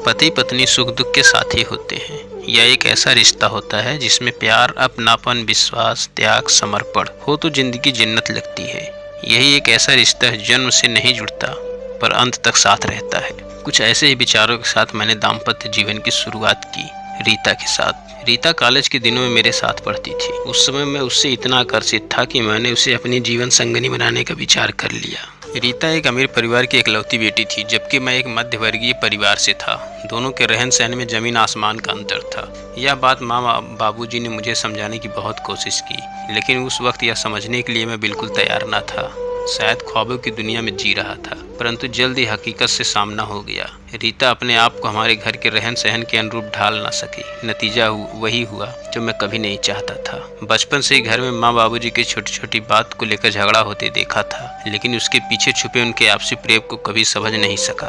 पति पत्नी सुख दुख के साथी होते हैं। यह एक ऐसा रिश्ता होता है जिसमें प्यार, अपनापन, विश्वास, त्याग, समर्पण हो तो जिंदगी जन्नत लगती है। यही एक ऐसा रिश्ता है जन्म से नहीं जुड़ता पर अंत तक साथ रहता है। कुछ ऐसे ही विचारों के साथ मैंने दाम्पत्य जीवन की शुरुआत की रीता के साथ। रीता कॉलेज के दिनों में मेरे साथ पढ़ती थी। उस समय मैं उससे इतना आकर्षित था कि मैंने उसे अपनी जीवन संगनी बनाने का विचार कर लिया। रीता एक अमीर परिवार की इकलौती बेटी थी, जबकि मैं एक मध्यवर्गीय परिवार से था। दोनों के रहन सहन में जमीन आसमान का अंतर था। यह बात माँ बाबूजी ने मुझे समझाने की बहुत कोशिश की, लेकिन उस वक्त यह समझने के लिए मैं बिल्कुल तैयार न था। शायद ख्वाबों की दुनिया में जी रहा था, परंतु जल्द ही हकीकत से सामना हो गया। रीता अपने आप को हमारे घर के रहन सहन के अनुरूप ढाल ना सकी। नतीजा वही हुआ जो मैं कभी नहीं चाहता था। बचपन से ही घर में माँ बाबूजी की छोटी छोटी बात को लेकर झगड़ा होते देखा था, लेकिन उसके पीछे छुपे उनके आपसी प्रेम को कभी समझ नहीं सका।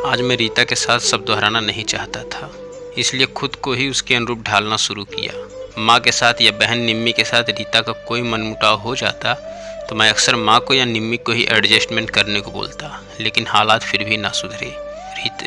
आज मैं रीता के साथ सब दोहराना नहीं चाहता था, इसलिए खुद को ही उसके अनुरूप ढालना शुरू किया। माँ के साथ या बहन निम्मी के साथ रीता का कोई मनमुटाव हो जाता तो मैं अक्सर माँ को या निम्मी को ही एडजस्टमेंट करने को बोलता, लेकिन हालात फिर भी ना सुधरे।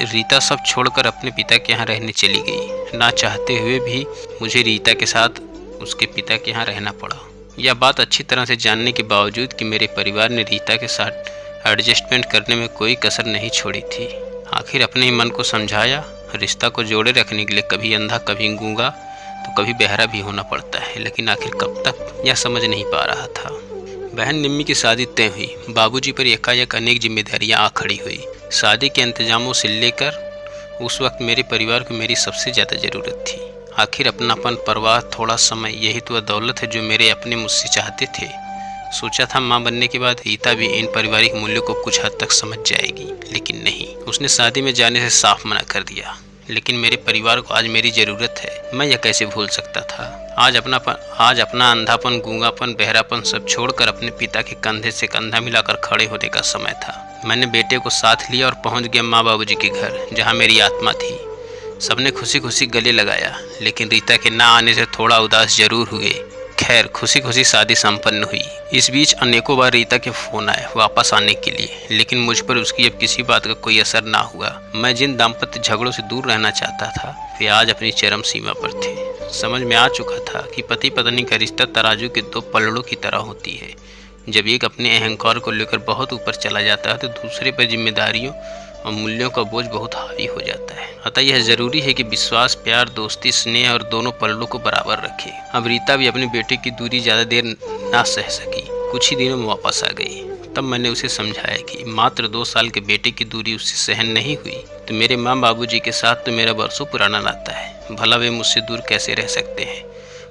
रीता सब छोड़कर अपने पिता के यहाँ रहने चली गई। ना चाहते हुए भी मुझे रीता के साथ उसके पिता के यहाँ रहना पड़ा। यह बात अच्छी तरह से जानने के बावजूद कि मेरे परिवार ने रीता के साथ एडजस्टमेंट करने में कोई कसर नहीं छोड़ी थी। आखिर अपने ही मन को समझाया, रिश्ता को जोड़े रखने के लिए कभी अंधा कभी गूंगा तो कभी बहरा भी होना पड़ता है, लेकिन आखिर कब तक यह समझ नहीं पा रहा था। बहन निम्मी की शादी तय हुई। बाबूजी पर एकाएक अनेक जिम्मेदारियां आ खड़ी हुई। शादी के इंतजामों से लेकर उस वक्त मेरे परिवार को मेरी सबसे ज़्यादा ज़रूरत थी। आखिर अपनापन, परवाह, थोड़ा समय, यही तो दौलत है जो मेरे अपने मुझसे चाहते थे। सोचा था माँ बनने के बाद रीता भी इन पारिवारिक मूल्यों को कुछ हद तक समझ जाएगी, लेकिन नहीं। उसने शादी में जाने से साफ मना कर दिया। लेकिन मेरे परिवार को आज मेरी ज़रूरत है, मैं यह कैसे भूल सकता था। आज अपना अंधापन, गूंगापन, बहरापन सब छोड़कर अपने पिता के कंधे से कंधा मिलाकर खड़े होने का समय था। मैंने बेटे को साथ लिया और पहुंच गया माँ बाबूजी के घर, जहां मेरी आत्मा थी। सबने खुशी खुशी गले लगाया, लेकिन रीता के ना आने से थोड़ा उदास जरूर हुए। खैर, खुशी खुशी शादी संपन्न हुई। इस बीच अनेकों बार रीता के फ़ोन आए वापस आने के लिए, लेकिन मुझ पर उसकी अब किसी बात का कोई असर ना हुआ। मैं जिन दाम्पत्य झगड़ों से दूर रहना चाहता था वे आज अपनी चरम सीमा पर थे। समझ में आ चुका था कि पति पत्नी का रिश्ता तराजू के दो पलड़ों की तरह होती है। जब एक अपने अहंकार को लेकर बहुत ऊपर चला जाता है तो दूसरे पर जिम्मेदारियों और मूल्यों का बोझ बहुत हावी हो जाता है। अतः यह जरूरी है कि विश्वास, प्यार, दोस्ती, स्नेह और दोनों पलड़ों को बराबर रखे। अब रीता भी अपने बेटे की दूरी ज़्यादा देर ना सह सकी। कुछ ही दिनों में वापस आ गई। तब मैंने उसे समझाया कि मात्र 2 साल के बेटे की दूरी उससे सहन नहीं हुई तो मेरे माँ बाबूजी के साथ तो मेरा बरसों पुराना नाता है। भला वे मुझसे दूर कैसे रह सकते हैं,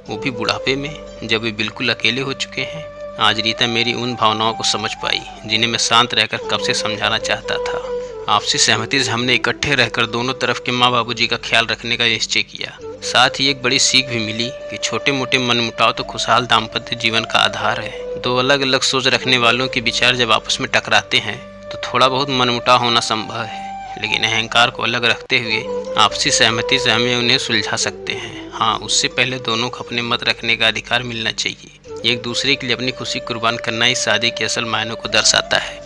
वो भी बुढ़ापे में, जब वे बिल्कुल अकेले हो चुके हैं। आज रीता मेरी उन भावनाओं को समझ पाई जिन्हें मैं शांत रहकर कब से समझाना चाहता था। आपसी सहमति से हमने इकट्ठे रहकर दोनों तरफ के माँ बाबूजी का ख्याल रखने का निश्चय किया। साथ ही एक बड़ी सीख भी मिली कि छोटे मोटे मनमुटाव तो खुशहाल दाम्पत्य जीवन का आधार है। दो अलग अलग सोच रखने वालों के विचार जब आपस में टकराते हैं तो थोड़ा बहुत मनमुटाव होना संभव है, लेकिन अहंकार को अलग रखते हुए आपसी सहमति से हमें उन्हें सुलझा सकते हैं। हाँ, उससे पहले दोनों को अपने मत रखने का अधिकार मिलना चाहिए। एक दूसरे के लिए अपनी खुशी कुर्बान करना ही शादी के असल मायनों को दर्शाता है।